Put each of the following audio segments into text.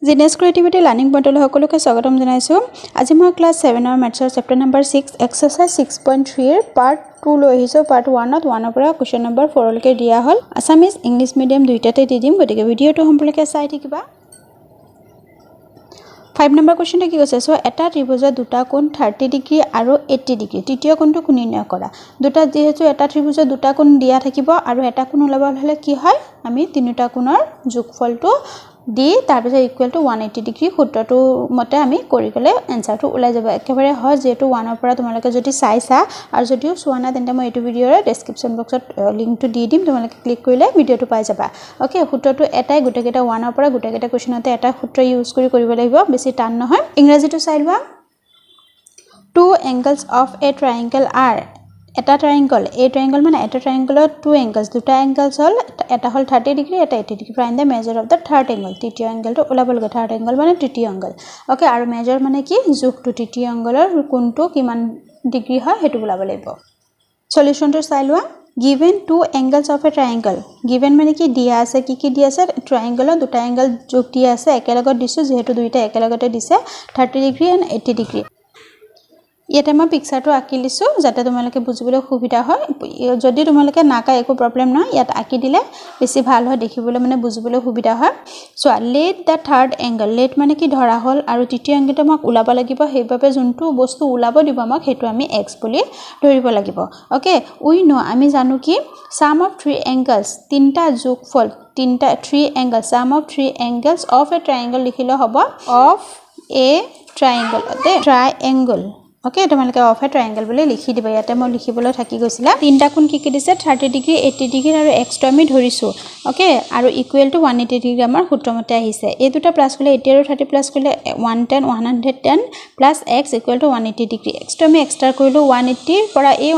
জিনেছ creativity learning পইণ্টলৈ সকলোকে স্বাগতম জনাইছোঁ। আজি মই ক্লাছ 7ৰ মেথছৰ চেপ্টাৰ নম্বৰ 6 এক্সাৰচাইজ 6.3ৰ পাৰ্ট 2 লৈ আহিছোঁ। পাৰ্ট 1ত 1ৰ পৰা কুৱেশ্যন নম্বৰ 4লৈকে দিয়া হ'ল। আছামিজ ইংলিছ মিডিয়াম দুইটাতে দি দিম, গতিকে ভিডিঅ'টো সম্পূৰ্ণকৈ চাই থাকিবা। 5 নম্বৰ কুৱেশ্যনটো কি কৈছে? এটা ত্ৰিভুজৰ দুটা কোণ 30 ডিগ্ৰী আৰু 80 ডিগ্ৰী। তৃতীয় কোণটো কোণ নিৰ্ণয় কৰা। যিহেতু এটা ত্ৰিভুজৰ দুটা কোণ দিয়া থাকিব আৰু এটা কোণ ওলাব হ'লে কি হয়, আমি তিনিটা কোণৰ যোগফলটো দি তাৰপিছত ইকুৱেল টু 180 ডিগ্ৰী সূত্ৰটো মতে আমি কৰি গ'লে এনচাৰটো ওলাই যাব। একেবাৰে হয়, যিহেতু 1ৰ পৰা তোমালোকে যদি চাইছা আৰু যদিও চোৱা নাই তেন্তে মই এইটো ভিডিঅ'ৰ ডেছক্ৰিপশ্যন বক্সত লিংকটো দি দিম, তোমালোকে ক্লিক কৰিলে ভিডিঅ'টো পাই যাবা। অ'কে, সূত্ৰটো এটাই, গোটেইকেইটা 1ৰ পৰা গোটেইকেইটা কুৱেশ্যনতে এটা সূত্ৰ ইউজ কৰিব লাগিব, বেছি টান নহয়। ইংৰাজীটো চাই লোৱা। 2 angles of a triangle are, এটা ট্ৰায়াঙ্গল, এই ট্ৰায়াঙ্গল মানে এটা ট্ৰায়াঙ্গলত 2 angles, দুটা এংগলছ হ'ল, এটা হ'ল 30 ডিগ্ৰী, এটা 80 degree. Find the measure of the third angle. তৃতীয় এংগলটো ওলাব লাগে। থাৰ্ড এংগল মানে তৃতীয় এংগল। অ'কে, আৰু মেজাৰ মানে কি? জোখটো, তৃতীয় এংগলৰ কোণটো কিমান ডিগ্ৰী হয় সেইটো ওলাব লাগিব। সলিউশ্যনটো চাই লোৱা। Given 2 angles of a triangle, given মানে কি? দিয়া আছে। কি দিয়া আছে? ট্ৰায়াঙ্গলৰ দুটা এংগল যোগ দিয়া আছে, একেলগত দিছোঁ, যিহেতু দুইটা একেলগতে দিছে, 30 ডিগ্ৰী এণ্ড 80 ডিগ্ৰী। ইয়াতে মই পিকচাৰটো আঁকি লৈছোঁ যাতে তোমালোকে বুজিবলৈ সুবিধা হয়। যদি তোমালোকে নাকায় একো প্ৰব্লেম নহয়, ইয়াত আঁকি দিলে বেছি ভাল হয়, দেখিবলৈ মানে বুজিবলৈ সুবিধা হয়। চোৱা, let the third angle, let মানে কি? ধৰা হ'ল, আৰু তৃতীয় এংগলটো আমাক ওলাব লাগিব, সেইবাবে যোনটো বস্তু ওলাব দিব আমাক সেইটো আমি এক্স বুলি ধৰিব লাগিব। অ'কে, উই ন, আমি জানো কি? ছাম অফ 3 angles, তিনিটা যোগফল, 3 angles, sum of 3 angles of a triangle লিখিলে হ'ব of a triangle, triangle. Okay, তোমালোকে অফ এ ট্ৰায়াঙ্গল বুলি লিখি দিবা। ইয়াতে মই লিখিবলৈ থাকি গৈছিলে। তিনিটা কোণ কি দিছে? 30 ডিগ্ৰী, 80 ডিগ্ৰী আৰু এক্সটো আমি ধৰিছোঁ। অ'কে, আৰু ইকুৱেল টু 180 ডিগ্ৰী আমাৰ সূত্ৰমতে আহিছে। এই দুটা প্লাছ কৰিলে 80 আৰু 30 প্লাছ কৰিলে 110 plus x equal to 180 degree. এক্সটো আমি এক্সট্ৰা কৰিলোঁ, 180ৰ পৰা এই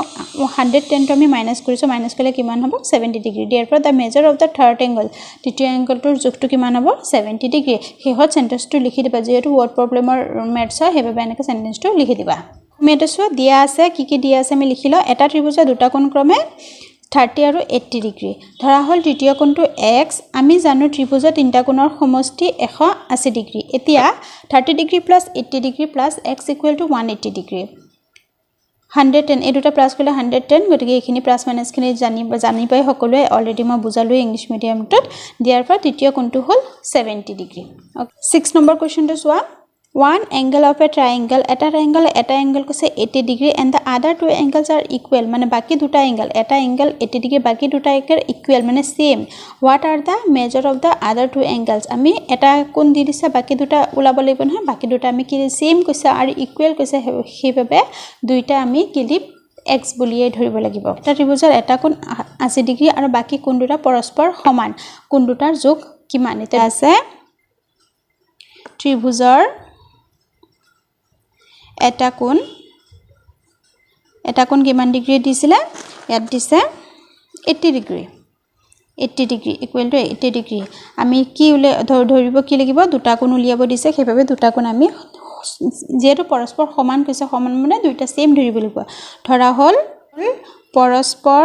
110টো আমি মাইনাছ কৰিছোঁ, মাইনাছ কৰিলে কিমান হ'ব? 70 ডিগ্ৰী। দিয়াৰ পৰা the measure of the third angle, তৃতীয় এংগলটোৰ জোখটো কিমান হ'ব? 70 ডিগ্ৰী। শেষত চেণ্টেন্সটো লিখি দিবা, যিহেতু ৱৰ্ড প্ৰব্লেমৰ মেথছ হয়, সেইবাবে এনেকৈ চেণ্টেন্সটো লিখি দিবা। মেথছ চোৱা, দিয়া আছে। কি দিয়া আছে আমি লিখি লওঁ। এটা ত্ৰিভুজৰ দুটা কোণ ক্ৰমে 30 আৰু 80 ডিগ্ৰী। ধৰা হ'ল তৃতীয় কোণটো এক্স। আমি জানো ত্ৰিভুজৰ তিনিটা কোণৰ সমষ্টি 180 ডিগ্ৰী। এতিয়া 30 degree plus 80 degree plus x equal to 180 degree. 110, এই দুটা প্লাছ কৰিলে 110, গতিকে এইখিনি প্লাছ মাইনাছখিনি জানিবাই সকলোৱে, অলৰেডি মই বুজালোৱে ইংলিছ মিডিয়ামটোত। দিয়াৰ পৰা তৃতীয় কোণটো হ'ল 70 ডিগ্ৰী। 6 নম্বৰ কুৱেশ্যনটো চোৱা। 1 angle of a triangle, এটা এংগল কৈছে 80 degree and the other 2 angles are equal, মানে বাকী দুটা এংগল, এটা এংগল 80 ডিগ্ৰী, বাকী দুটা এংগল ইকুৱেল মানে same. What are the measure of the other 2 angles, আমি এটা কোণ দি দিছে, বাকী দুটা ওলাব লাগিব নহয়, বাকী দুটা আমি কি ছেম কৈছে আৰু ইকুৱেল কৈছে, সেইবাবে দুইটা আমি কি দিম? এক্স বুলিয়েই ধৰিব লাগিব। এটা ত্ৰিভুজৰ এটা কোণ 80 ডিগ্ৰী আৰু বাকী কোণ দুটা পৰস্পৰ সমান, কোণ দুটাৰ যোগ কিমান? এতিয়া আছে ত্ৰিভুজৰ এটা কোণ কিমান ডিগ্ৰী দিছিলে? ইয়াত দিছে 80 degree. 80 degree equal to 80 degree. আমি কি ধৰিব কি লাগিব? দুটা কোণ উলিয়াব দিছে, সেইবাবে দুটা কোণ আমি, যিহেতু পৰস্পৰ সমান কৈছে, সমান মানে দুইটা ছেম ধৰিব লাগিব। ধৰা হ'ল পৰস্পৰ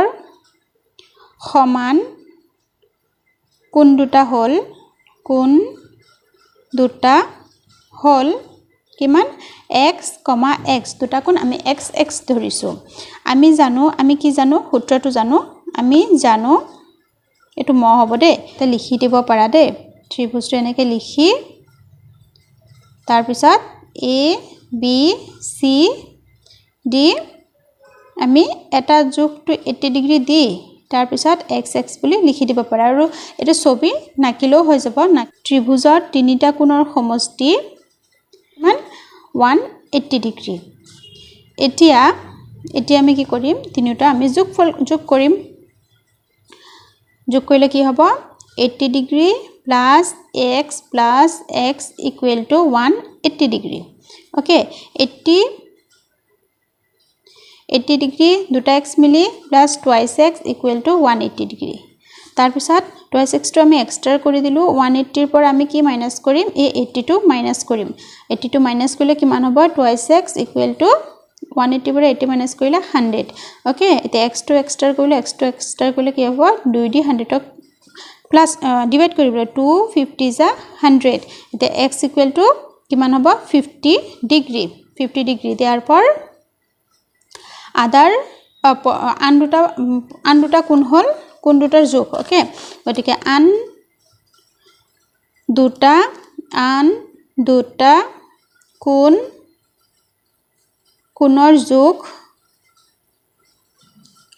সমান কোণ দুটা হ'ল কিমান? X, x. দুটা কোণ আমি এক্স ধৰিছোঁ। আমি কি জানো? সূত্ৰটো জানো। আমি জানো, এইটো ম হ'ব দেই, এতিয়া লিখি দিব পাৰা দেই। ত্ৰিভুজটো এনেকৈ লিখি তাৰপিছত এ বি চি ডি, আমি এটা জোখটো 80 ডিগ্ৰী দি তাৰপিছত এক্স বুলি লিখি দিব পাৰা, আৰু এইটো ছবি নাকিলেও হৈ যাব। ত্ৰিভুজৰ তিনিটা কোণৰ সমষ্টি কিমান? 180 ডিগ্ৰী। এতিয়া আমি কি কৰিম? তিনিওটা আমি যোগ কৰিম। যোগ কৰিলে কি হ'ব? 80 degree plus x equal to 180 degree. Okay, 80 degree দুটা এক্স মিলি plus twice x equal to 180 degree. তাৰপিছত টুৱাইছ এক্সটো আমি এক্সট্ৰা কৰি দিলোঁ, 180ৰ পৰা আমি কি মাইনাছ কৰিম? এই 82 মাইনাছ কৰিম। 82 মাইনাছ কৰিলে কিমান হ'ব? টুৱাইছ এক্স ইকুৱেল টু 180 পৰা 80 মাইনাছ কৰিলে 100। অ'কে, এতিয়া এক্সটো এক্সট্ৰা কৰিলে কি হ'ব? 2 দি 100ক প্লাস ডিভাইড কৰিবলৈ 250 যা 100 এতিয়া x ইকুৱেল টু কিমান হ'ব 50 ডিগ্ৰী দেয়াৰপৰ আদাৰ আন দুটা কোন হল কোন দুটাৰ যোগ ওকে গতিকে আন দুটা কোণৰ যোগ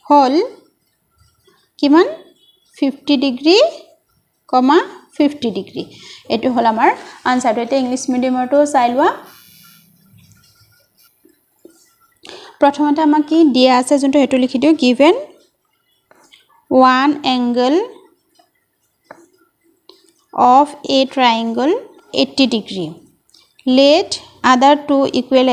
হল কিমান 50 ডিগ্ৰী, 50 ডিগ্ৰী এটো হল আমাৰ আনসাৰটো এটা ইংলিশ মিডিয়ামৰটো চাই লোৱা প্ৰথমতে আমাক কি দিয়া আছে যোনটো হেতু লিখি দিও given one angle of a triangle 80 degree let other two equal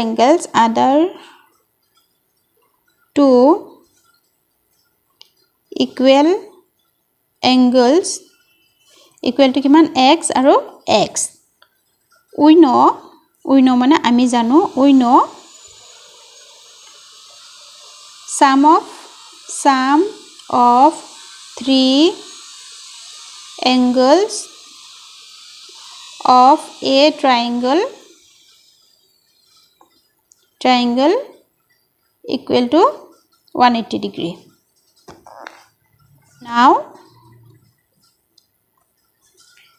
angles equal to কিমান x আৰু x we know মানে আমি জানো we know sum of three angles of a triangle equal to 180 degree now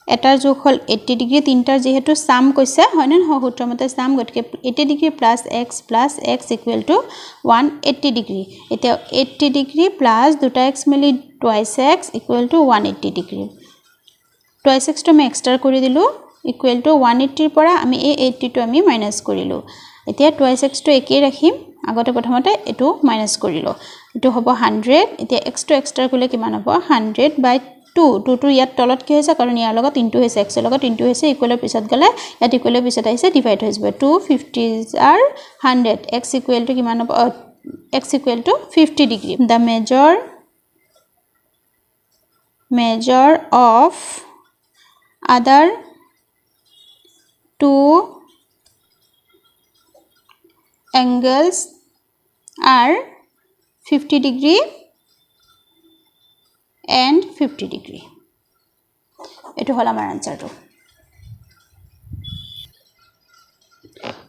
এটাৰ যোগ হল 80 degree তিনটাৰ যেহেতু সাম কৈছে হয়নে সূত্ৰমতে সাম গটকে 80 degree plus x equal to 180 degree এতিয়া 80 ডিগ্ৰী প্লাস দুটা x মিলি twice x equal to 180 degree twice x টো আমি এক্সট্ৰা কৰি দিলো ইকুৱেল টু 180 ৰ পৰা আমি এই 80 টো আমি মাইনাস কৰিলো এতিয়া twice x টো একেই ৰাখিম আগতে প্ৰথমতে এটো মাইনাস কৰিলো এটো হ'ব 100 এতিয়া x টো এক্সট্ৰা কৰিলে কিমান হ'ব 100/2 2 ইয়াত তলত কি হৈছে কাৰণ ইয়াৰ লগত ইনটু হৈছে x ৰ লগত ইনটু হৈছে ইকুৱেলৰ পিছত গলে ইয়াত ইকুৱেলৰ পিছত আহিছে ডিভাইড হৈ যাব 250 আৰ 100 x ইকুৱেল টু কিমান হ'ব x equal to 50 degree the measure of other two angles are 50 degree and 50 degree এটো হল আমাৰ আনসাৰটো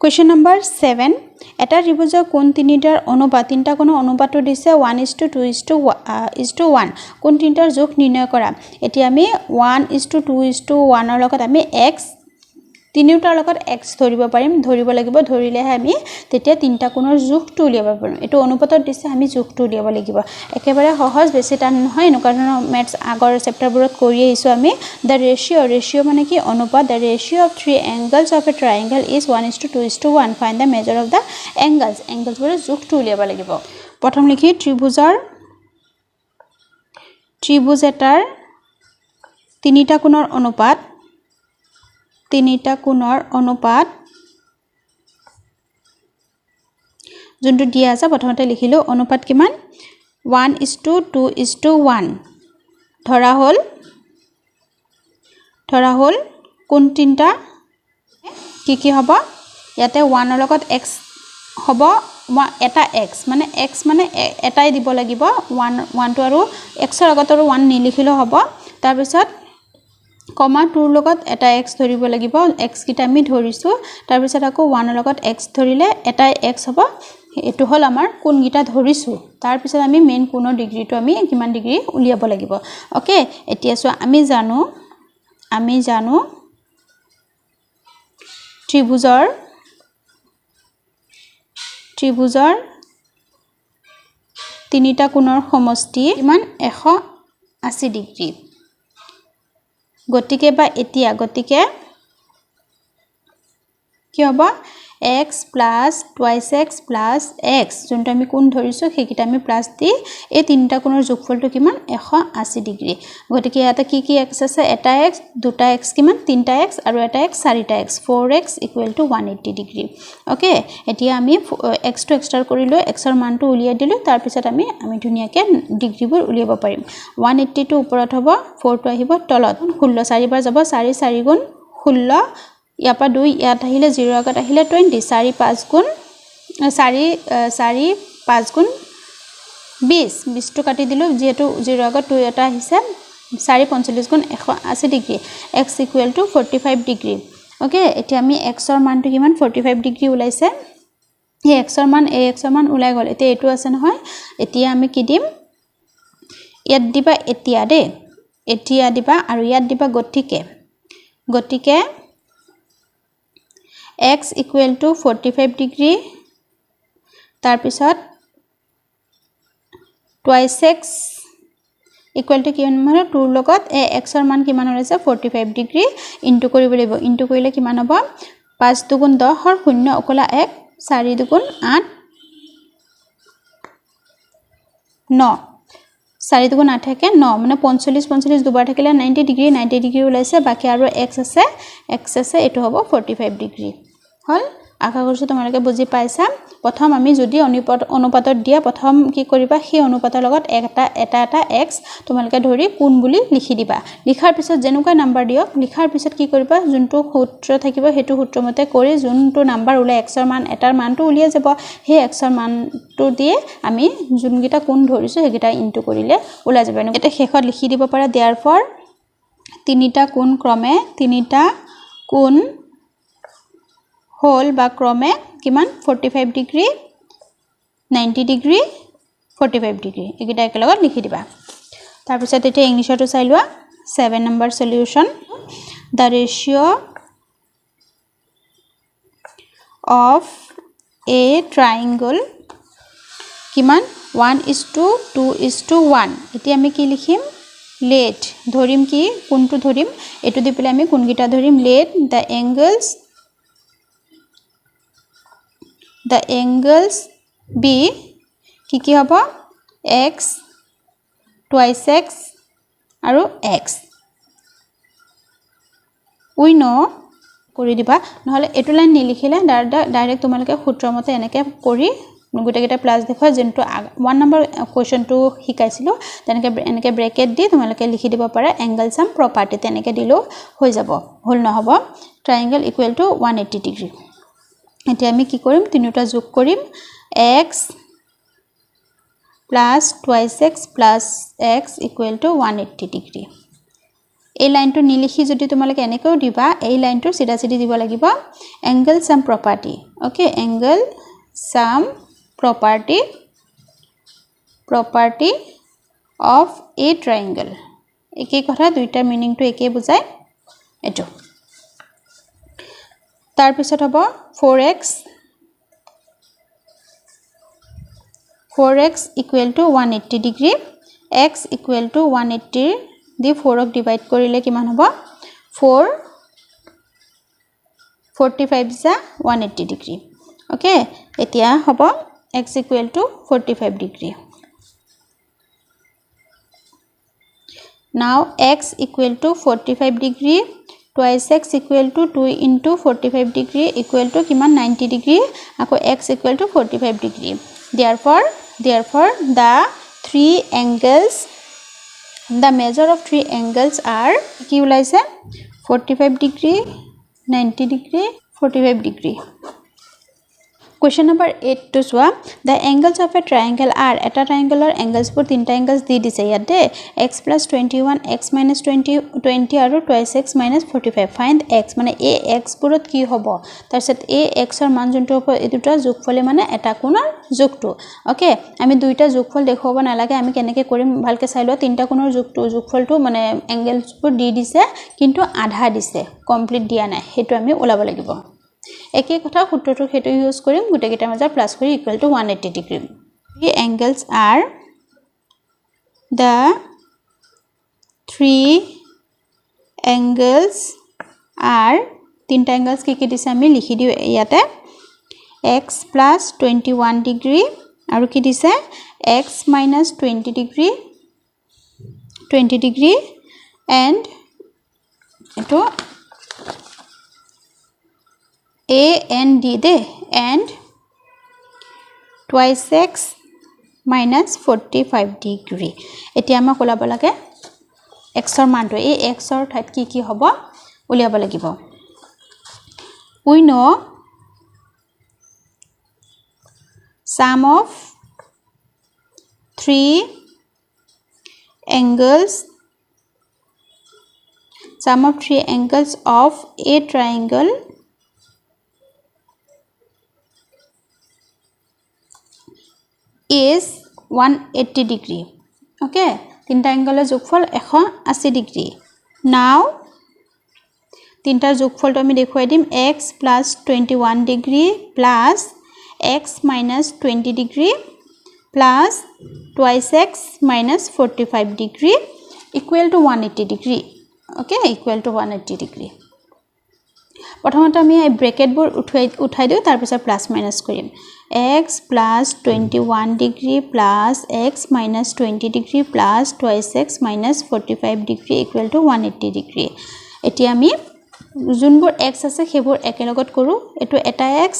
Question number 7 এটা ত্ৰিভুজৰ কোণ তিনিটাৰ অনুপাত তিনটা কোণৰ অনুপাতটো দিছে 1:2:1 কোণ তিনটাৰ যোগ নিৰ্ণয় কৰা এতিয়া আমি 1:2:1 ৰ লগত আমি x তিনিটাৰ লগত x ধৰিব লাগিব ধৰিলেহে আমি তেতিয়া তিনটা কোণৰ যোগটো উলিয়াব পাৰিম এটো অনুপাতত দিছে আমি যোগটো উলিয়াব লাগিব একেবাৰে সহজ বেছি টান নহয় এনেকুৱা ধৰণৰ মেথছ আগৰ চেপ্টাৰবোৰত কৰি আহিছো আমি the ratio মানে কি অনুপাত the ratio of three angles of a triangle is 1:2:1 find the measure of the angles বোৰৰ যোগটো উলিয়াব লাগিব প্ৰথম লিখি ত্ৰিভুজ এটাৰ তিনিটা কোণৰ অনুপাত যোনটো দিয়া আছে প্ৰথমতে লিখিলো অনুপাত কিমান 1:2:1 ধৰা হল কোণ তিনটা কি হ'ব ইয়াতে 1 ৰ লগত x হ'ব এটা x মানে এটাই দিব লাগিব 1 টো আৰু x ৰ আগত আৰু 1 নিলিখিলো হ'ব তাৰ পিছত কমা 2 ৰ লগত এটা x ধৰিব লাগিব x কিটা আমি ধৰিছো তাৰ পিছত আকৌ 1 ৰ লগত x ধৰিলে এটাই x হ'ব এটো হল আমাৰ কোণ গিটা ধৰিছো তাৰ পিছত আমি মেইন কোণৰ ডিগ্ৰীটো আমি কিমান ডিগ্ৰী উলিয়াব লাগিব ওকে এতিয়া সো আমি জানো ত্ৰিভুজৰ তিনিটা কোণৰ সমষ্টি কিমান 180 ডিগ্ৰী গতিকে কি হ'ব x plus twice x plus x যোনটো আমি কোণ ধৰিছো হেকিটা আমি প্লাস দি এই তিনটা কোণৰ যোগফলটো কিমান 180 ডিগ্ৰী গতিকে ইয়াতে কি x আছে এটা x দুটা x কিমান তিনটা x আৰু এটা x চাৰিটা x 4x = 180 ডিগ্ৰী ওকে এতিয়া আমি x টো এক্সট্ৰা কৰিলো x ৰ মানটো উলিয়াই দিলো তাৰ পিছত আমি ধুনিয়াকে ডিগ্ৰীবোৰ উলিয়াব পাৰিম 180 টো ওপৰত হ'ব 4 টো আহিব তলত 16 চাৰিবাৰ যাব 4 4 গুণ 16 ইয়াৰ পৰা 2 ইয়াত আহিলে 0 আগত আহিলে 20 4 5 গুণ 20 টো কাটি দিলো যেহেতু 0 আগত 2 এটা আহিছে 4 45 গুণ 180 degree x equal to 45 degree okay এতিয়া আমি x ৰ মানটো কিমান 45 ডিগ্ৰী ওলাইছে এই x ৰ মান ওলাই গল এতিয়া এটো আছে নহয় এতিয়া আমি কি দিম ইয়াত দিবা এতিয়া দিবা আৰু ইয়াত দিবা গতিকে x ইকুৱেল টু 45 ডিগ্ৰী তাৰ পিছত twice x ইকুৱেল টু কিমান মানে 2 লগত x ৰ মান কিমান হৈছে 45 ডিগ্ৰী ইনটু কৰিব লাগিব ইনটু কৰিলে কিমান হ'ব 5 দুগুণ 10 ৰ 0 অকলা 1 4 দুগুণ 8 9 4 দুগুণ 8 থাকে 9 মানে 45 দুবাৰ থাকিলে 90 ডিগ্ৰী ওলাইছে বাকি আৰু x আছে এটো হ'ব 45 ডিগ্ৰী হল আশা কৰিছো তোমালোকে বুজি পাইছা প্ৰথম আমি যদি অনুপাতত দিয়া প্ৰথম কি কৰিবা সেই অনুপাতৰ লগত এটা x তোমালোকে ধৰি কোন বুলি লিখি দিবা লিখাৰ পিছত যেনেকুৱা নাম্বাৰ দিয়ক লিখাৰ পিছত কি কৰিবা যোনটো সূত্ৰ থাকিব হেতু সূত্ৰমতে কৰি যোনটো নাম্বাৰ ওলাই x ৰ মান এটাৰ মানটো উলিয়া যাব সেই x ৰ মানটো দিয়ে আমি যোনগিটা কোন ধৰিছো হেগিটা ইনটু কৰিলে ওলাই যাব এটা শেষত লিখি দিব পাৰা therefore তিনিটা কোন ক্ৰমে তিনিটা কোন হোল বা ক্ৰমে কিমান 45 ডিগ্ৰী 90 ডিগ্ৰী 45 ডিগ্ৰী এগিটা একেলগত লিখি দিবা তাৰ পিছত এতিয়া ইংলিশটো চাই লোৱা 7 number solution the ratio of a triangle কিমান 1:2:1 এতিয়া আমি কি লিখিম let ধৰিম কি কোনটো ধৰিম এটো দি পেলে আমি কোনগিটা ধৰিম let the angles be কি হ'ব x twice x আৰু x we know কৰি দিবা নহলে এটো লাইন নিলিখিলে ডাইৰেক্ট তোমালোকে সূত্ৰমতে এনেকে কৰি গুটেগিটা প্লাস দেখুৱা যেনটো 1 নম্বৰ কোৱেশ্চনটো শিকাইছিলো তেনেকে এনেকে ব্ৰেকেট দি তোমালোকে লিখি দিব পাৰা এংগল সাম প্ৰপাৰ্টি তেনেকে দিলো হৈ যাব ভুল নহব ট্ৰায়াঙ্গল ইকুৱেল টু 180 ডিগ্ৰী এতিয়া আমি কি কৰিম তিনিটা যোগ কৰিম x plus twice x plus x equal to 180 degree এই লাইনটো নিলিখি যদি তোমালোকে এনেকৈ দিবা এই লাইনটো সিধা সিধি দিব লাগিব angle sum property okay angle sum property of a triangle একে কথা দুইটা মিনিংটো একে বুজায় এটো তাৰ পিছত হ'ব 4x equal to 180 degree x equal to 180 দি 4 ক ডিভাইড কৰিলে কিমান হ'ব 4 45 যা 180 degree okay এতিয়া হ'ব x equal to 45 degree now x equal to 45 degree twice x equal to 2 into 45 degree equal to কিমান 90 degree আকৌ x equal to 45 degree therefore the measure of three angles are কি ওলাইছে 45 degree 90 degree 45 degree question number 8 to soa the angles of a triangle are eta triangle angles pur tinta angles di dise yate x plus 21 x minus 20 aru twice x minus 45 find x mane a x purot ki hobo tar set a x or মান jonto e duta jogfole mane eta konar jogtu okay ami duita jogfol dekhoba na lage ami keneke korim bhalke sailo tinta konar jogfol tu mane angles pur di dise kintu adha dise complete dia nai hetu ami ulaba lagibo একে কথা সূত্ৰটো হেতু use কৰিম গুটেকিটা মাজৰ plus কৰি equal to 180 degree the angles are the three angles are তিনটা angles কি দিছে আমি লিখি দিও ইয়াতে x plus 21 degree আৰু কি দিছে x minus 20 degree and এটো a and d de and twice x minus 45 degree এতিয়া আমা কোলাব লাগে x ৰ মানটো এই x ৰ ঠাইত কি হ'ব উলিয়াব লাগিব we know sum of three angles sum of three angles of a triangle is 180 degree. Okay, তিনটা এঙ্গেলৰ যোগফল 180 ডিগ্ৰী. Now তিনটাৰ যোগফলটো আমি দেখুৱাই দিম x plus 21 degree plus x minus 20 degree plus twice x minus 45 degree equal to 180 degree. Okay, equal to 180 degree. প্ৰথমতে আমি এই ব্ৰেকেটবোৰ উঠাই দিও, তাৰ পিছত প্লাস মাইনাস কৰিম. x plus 21 degree plus x minus 20 degree plus twice x minus 45 degree equal to 180 degree. এতিয়া আমি যোনবোৰ x আছে সেইবোৰ একেলগত কৰো. এটো এটা x,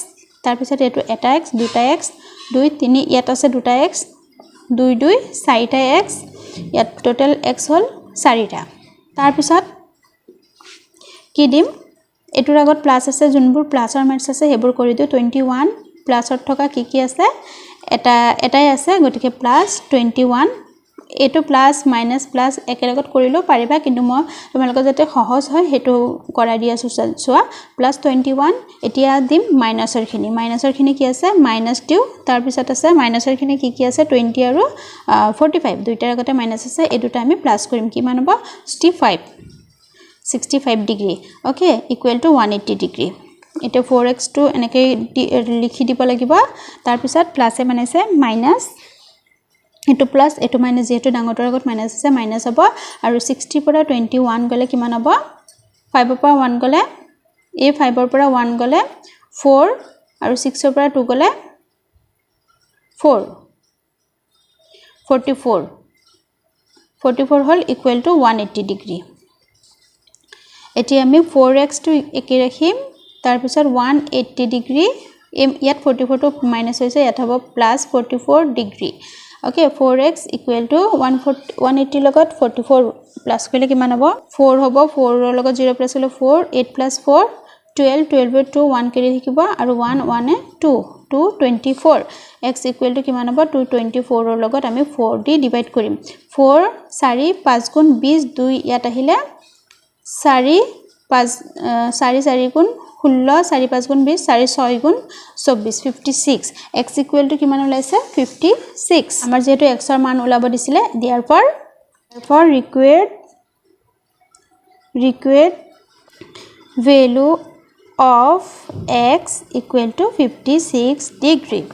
তাৰ পিছত এটো এটা x, দুটা x, 2 3 ইয়াত আছে দুটা x, 2 2 চাৰিটা x, ইয়াত টোটাল x হল চাৰিটা. তাৰ পিছত কি দিম, এটোৰ আগত প্লাস আছে, যোনবোৰ প্লাসৰ মেথছ আছে সেইবোৰ কৰি দিও. 21 প্লাসত থকা কি আছে, এটাই আছে, গতিকে প্লাস 21. এটো প্লাস মাইনাস প্লাস একেলগত কৰিলো পাৰিবা, কিন্তু মই তোমালোকৰ যাতে সহজ হয় হেতু কৰাই দি আছো. চোৱা প্লাস 21, এতিয়া দিম মাইনাসৰ খিনি কি আছে মাইনাস দিও. তাৰ পিছত আছে মাইনাসৰ খিনি কি আছে 20 আৰু 45, দুইটাৰ আগতে মাইনাস আছে, এই দুটা আমি প্লাস কৰিম. কিমান হ'ব 65 degree. Okay, equal to 180 degree. এটা 4x টো এনেকৈ লিখি দিব লাগিব. তাৰ পিছত প্লাসে মাইনাসে মাইনাস, এটো প্লাস এটো মাইনাস, যেহেতু ডাঙৰটোৰ আগত মাইনাস আছে মাইনাস হ'ব. আৰু 60 পৰা 21 গলে কিমান হ'ব, 5 পৰা 1 গলে, এই 5 পৰা 1 গলে 4, আৰু 6 পৰা 2 গলে 4, 44 হল ইকুৱেল টু 180 ডিগ্ৰী. এতিয়া আমি 4x টো একে ৰাখিম, তাৰ পিছত 180 ডিগ্ৰী, ইয়াত 44 টো মাইনাস হৈছে, ইয়াত হ'ব plus 44 degree. Okay, 4x equal to 180 লগত 44 প্লাস কৰিলে কিমান হ'ব 4 হ'ব. 4 ৰ লগত 0 প্লাস কৰিলে 4, 8 plus 4 12, 12 2 1 কেৰি থাকিব, আৰু 1 1 এ 2 224. x ইকুৱেল টু কিমান হ'ব 224 ৰ লগত আমি 4 দি ডিভাইড কৰিম. 4 4 5 গুণ 20, 2 ইয়াত আহিলে 4 5 4 4 গুণ 16, 4 5 গুণ 20, 4 6 গুণ 24, 56. x ইকুৱেল টু কিমান ওলাইছে 56. আমাৰ যেহেতু x ৰ মান ওলাব দিছিলে, therefore required value of x equal to 56 degree.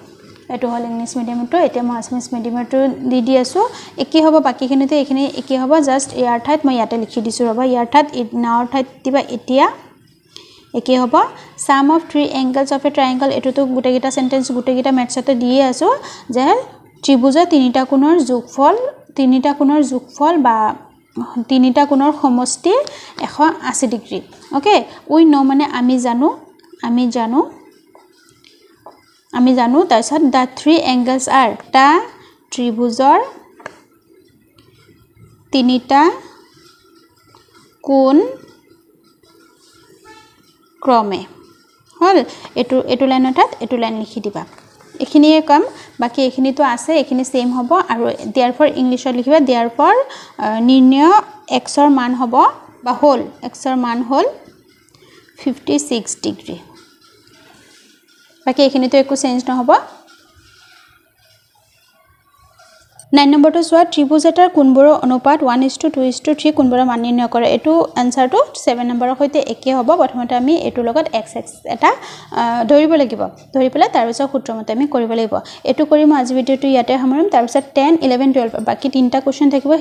এটো হল ইংলিশ মিডিয়ামটো. এতিয়া মই আসামিজ মিডিয়ামটো দি আছো. একি হ'ব, বাকিখিনিতে এখিনি একি হ'ব, জাস্ট ইয়াৰ ঠাইত মই ইয়াতে লিখি দিছো. ৰবা, ইয়াৰ ঠাইত নাওৰ ঠাইত দিবা. এতিয়া একি হ'ব sum of three angles of a triangle. এটোতো গুটেগিটা সেন্টেন্স গুটেগিটা মেথছতে দিয়ে আছো যে ত্ৰিভুজৰ তিনিটা কোণৰ যোগফল বা তিনিটা কোণৰ সমষ্টি 180 ডিগ্ৰী. ওকে, উই নো মানে আমি জানো. তাৰপিছত the three angles are, তা ত্ৰিভুজৰ তিনিটা কোণ ক্ৰমে হল. এটো লাইনটাত এটো লাইন লিখি দিবা. এখিনিয়ে কাম, বাকি এখিনিতো আছে, এখিনি সেম হ'ব. আৰু therefore ইংলিশত লিখিবা therefore নিৰ্ণয় x ৰ মান হ'ব বা হল x ৰ মান হল 56 ডিগ্ৰী. বাকি এখিনিতো একো চেঞ্জ নহব. 9 নম্বৰটো চোৱা, ত্ৰিভুজ এটাৰ কোণবোৰৰ অনুপাত 1:2:3 কোণবোৰৰ মান নিৰ্ণয় কৰে. এটো আনসাৰটো 7 নম্বৰৰ সৈতে একে হ'ব. প্ৰথমতে আমি এটো লগত x এটা ধৰিব লাগিব, ধৰি পেলাই তাৰ পিছত সূত্ৰমতে আমি কৰিব লাগিব. এটো কৰি মই আজি ভিডিওটো ইয়াতে সামৰিম. তাৰ পিছত 10 11 12 বাকি তিনটা কোৱেশ্চন থাকিব.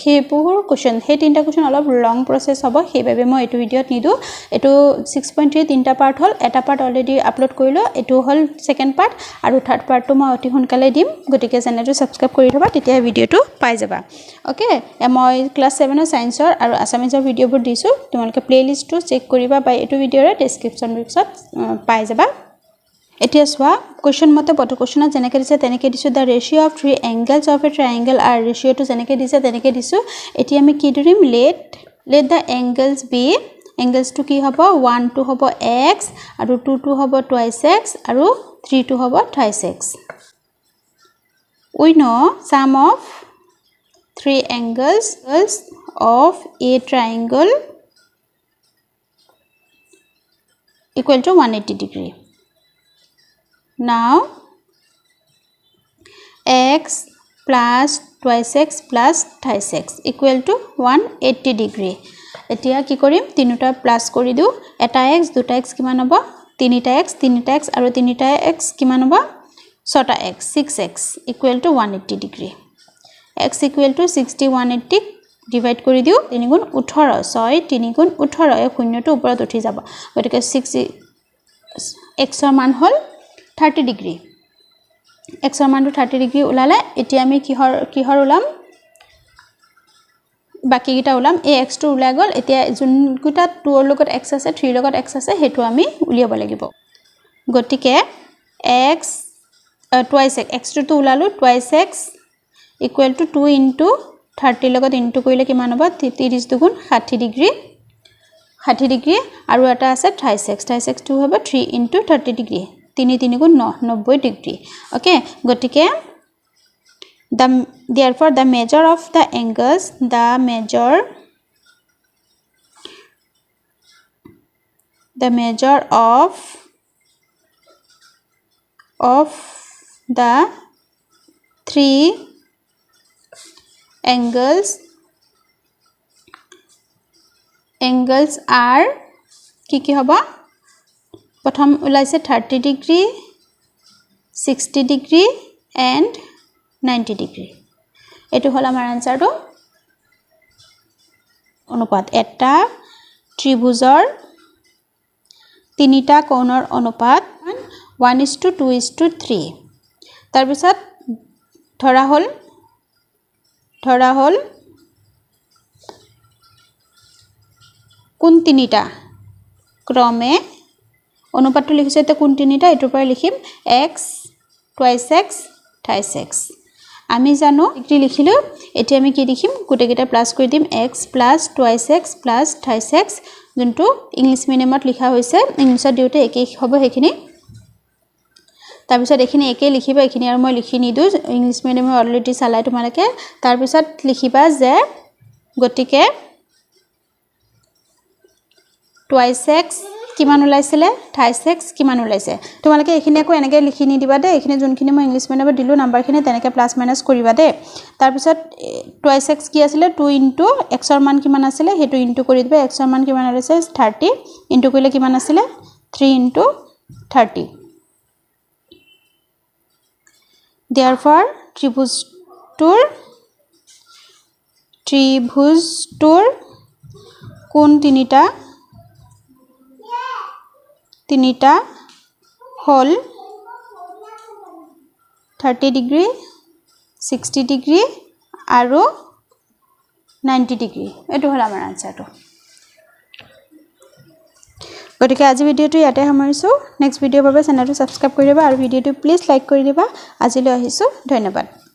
সেইবোৰ কোৱেশ্চন, সেই তিনটা কোৱেশ্চন অলপ লং প্ৰসেস হ'ব, সেইভাবে মই এটো ভিডিওত নিদু. এটো 6.3 তিনটা পাৰ্ট হল. এটা পাৰ্ট অলৰেডি আপলোড কৰিলো, এটো হল সেকেন্ড পাৰ্ট, আৰু থাৰ্ড পাৰ্টটো মই অতি সোনকালে দিম. গতিকে চেনেলটো সাবস্ক্ৰাইব কৰি থবা, তেতিয়া ভিডিওটো পাই যাবা. ওকে, মই ক্লাস 7 ৰ সায়েন্সৰ আৰু আসামিজৰ ভিডিওবোৰ দিছো. তোমালোকে প্লেলিষ্টটো চেক কৰিবা বা এটো ভিডিওৰ ডেসক্ৰিপচন বক্সত পাই যাবা. এতিয়া চোৱা, কোৱেশ্চন মতে পটো কোৱেশ্চনত যেনেকৈ দিছে তেনেকৈ দিছো. the ratio of three angles of a triangle are, ৰেশিওটো যেনেকৈ দিছে তেনেকৈ দিছো. এতিয়া আমি কি ধৰিম, let the angles be, angles টো কি হ'ব 1 টো হ'ব x, আৰু 2 টো হ'ব twice x, আৰু 3 টো হ'ব thrice x. We know sum of three angles of a triangle equal to 180 degree. Now x plus twice x plus thrice x equal to 180 degree. এতিয়া কি কৰিম তিনিটা প্লাস কৰি দিও এটা x দুটা x কিমান হ'ব তিনিটা x আৰু তিনিটা x কিমান হ'ব ছটা x 6x equal to 180 degree. x equal to 60 180 divide কৰি দিও 3 গুণ 18 6 3 গুণ 18 এই শূন্যটো ওপৰত উঠি যাব গতিকে 6 x ৰ মান হ'ল 30 ডিগ্ৰী x ৰ মানটো 30 ডিগ্ৰী উলালে এতিয়া আমি কিহৰ উলাম বাকি গিটা উলাম এই x টো উলাই গল এতিয়া যোন গুটা 2 ৰ লগত x আছে 3 ৰ লগত x আছে হেতু আমি উলিয়াব লাগিব গতিকে x twice x টো উলালো twice x equal to 2 into 30 লগত ইনটু কৰিলে কিমান হ'ব 30 দুগুণ 60 ডিগ্ৰী আৰু এটা আছে thrice x টো হ'ব 3 into 30 ডিগ্ৰী 3 গুণ 90 ডিগ্ৰী ওকে গতিকে therefore the measure of the angles the measure of the three angles are কি হবা প্ৰথম উলাইছে 30 ডিগ্ৰী 60 ডিগ্ৰী and 90 ডিগ্ৰী এটো হল আমাৰ আনসাৰটো অনুপাত এটা ত্ৰিভুজৰ তিনিটা কোণৰ অনুপাত 1:2:3 তাৰ পিছত ধৰা হল কোন তিনিটা ক্ৰমে অনুপাতটো লিখিছে তে কোন তিনিটা এটোৰ পৰা লিখিম x twice x thrice x আমি জানো ডিগ্ৰী লিখিলো এতিয়া আমি কি লিখিম গুটেকেটা প্লাস কৰি দিম x plus twice x plus thrice x যোনটো ইংলিশ মিডিয়ামত লিখা হৈছে ইংলিশত দিওতে একে হ'ব হেখিনি তাৰ পিছত এখিনি একে লিখিবা এখিনি আৰু মই লিখি নিদু ইংলিশ মিডিয়ামে অলৰেডি চালাই তোমালকে তাৰ পিছত লিখিবা যে গটিকে twice x কিমান উলাইছিলে thrice x কিমান উলাইছে তোমালকে এখিনি আকৌ এনেকৈ লিখি নি দিবা দে এখিনি যোনখিনি মই ইংলিশ মিডিয়ামত দিলু নাম্বাৰখিনি তেনেকৈ প্লাস মাইনাস কৰিবা দে তাৰ পিছত twice x কি আছিল 2 into x ৰ মান কিমান আছিল হেতু ইনটু কৰি দিবা x ৰ মান কিমান আছে 30 ইনটু কৰিলে কিমান আছিল 3 into 30 therefore ত্ৰিভুজটোৰ কোন তিনিটা হল 30 ডিগ্ৰী 60 ডিগ্ৰী আৰু 90 ডিগ্ৰী এটো হল আমাৰ আনসাৰটো গতিকে আজি ভিডিওটো ইয়াতে সামৰিছো নেক্সট ভিডিওৰ বাবে চেনেলটো সাবস্ক্ৰাইব কৰি দিবা আৰু ভিডিওটো প্লিজ লাইক কৰি দিবা আজিলৈ আহিছো ধন্যবাদ